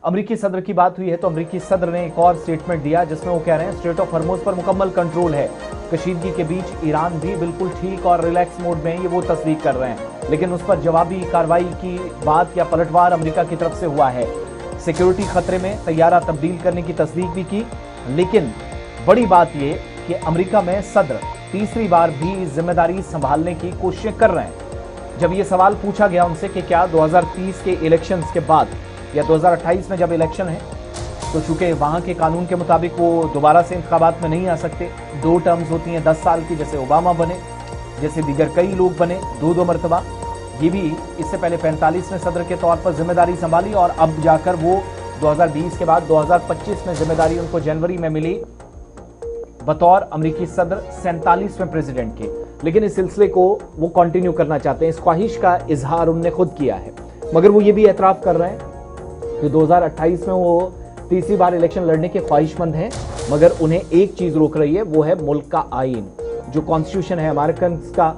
अमरीकी सदर की बात हुई है तो अमरीकी सदर ने एक और स्टेटमेंट दिया जिसमें वो कह रहे हैं स्ट्रेट ऑफ हॉर्मुज़ पर मुकम्मल कंट्रोल है। कशीदगी के बीच ईरान भी बिल्कुल ठीक और रिलैक्स मोड में ये वो तस्दीक कर रहे हैं, लेकिन उस पर जवाबी कार्रवाई की बात या पलटवार अमेरिका की तरफ से हुआ है। सिक्योरिटी खतरे में तैयारा तब्दील करने की तस्दीक भी की, लेकिन बड़ी बात ये कि अमेरिका में सदर तीसरी बार भी जिम्मेदारी संभालने की कोशिशें कर रहे हैं। जब ये सवाल पूछा गया उनसे कि क्या 2030 के इलेक्शंस के बाद या 2028 में जब इलेक्शन है तो चूंकि वहां के कानून के मुताबिक वो दोबारा से इंतखाबात में नहीं आ सकते, 2 टर्म्स होती हैं 10 साल की, जैसे ओबामा बने, जैसे दीगर कई लोग बने 2 मरतबा, ये भी इससे पहले 45 में सदर के तौर पर जिम्मेदारी संभाली और अब जाकर वो 2020 के बाद 2025 में जिम्मेदारी उनको जनवरी में मिली बतौर अमेरिकी सदर 47वें प्रेसिडेंट के। लेकिन इस सिलसिले को वो कंटिन्यू करना चाहते हैं, इस ख्वाहिश का इजहार उन्होंने खुद किया है, मगर वो ये भी एतराफ़ कर रहे हैं कि 2028 में वो तीसरी बार इलेक्शन लड़ने के ख्वाहिशमंद हैं, मगर उन्हें एक चीज रोक रही है, वो है मुल्क का आईन। जो कॉन्स्टिट्यूशन है अमेरिकन का,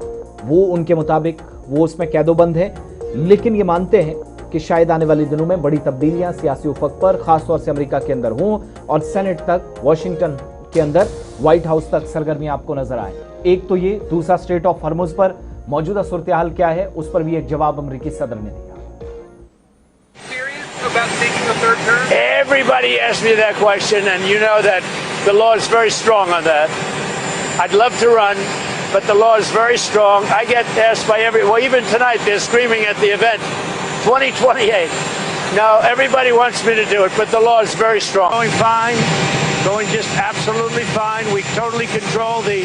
वो उनके मुताबिक वो उसमें कैदोबंद है, लेकिन ये मानते हैं कि शायद आने वाले दिनों में बड़ी तब्दीलियां सियासी उफक पर खासतौर से अमेरिका के अंदर हों और सेनेट तक, वॉशिंगटन के अंदर, व्हाइट हाउस तक सरगर्मी आपको नजर आए। एक तो ये, दूसरा स्ट्रेट ऑफ हॉर्मुज़ पर मौजूदा सूरत हाल क्या है, उस पर भी एक जवाब अमेरिकी सदर ने दिया। About taking a third term? Everybody asks me that question, and you know that the law is very strong on that. I'd love to run, but the law is very strong. I get asked by well, even tonight they're screaming at the event, 2028. No, everybody wants me to do it, but the law is very strong. Going fine, going just absolutely fine. We totally control the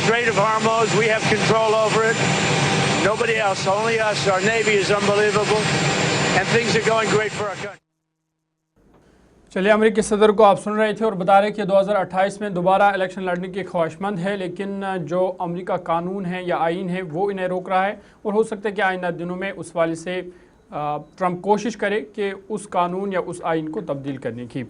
Strait of Hormuz. We have control over it. Nobody else, only us. Our Navy is unbelievable. And things are going great for our country. चलिए, अमेरिकी सदर को आप सुन रहे थे और बता रहे कि 2028 में दोबारा इलेक्शन लड़ने की ख्वाहिशमंद है, लेकिन जो अमेरिका कानून है या आइन है वो इन्हें रोक रहा है और हो सकता है कि आइंदा दिनों में उस वाले से ट्रंप कोशिश करे कि उस कानून या उस आइन को तब्दील करने की।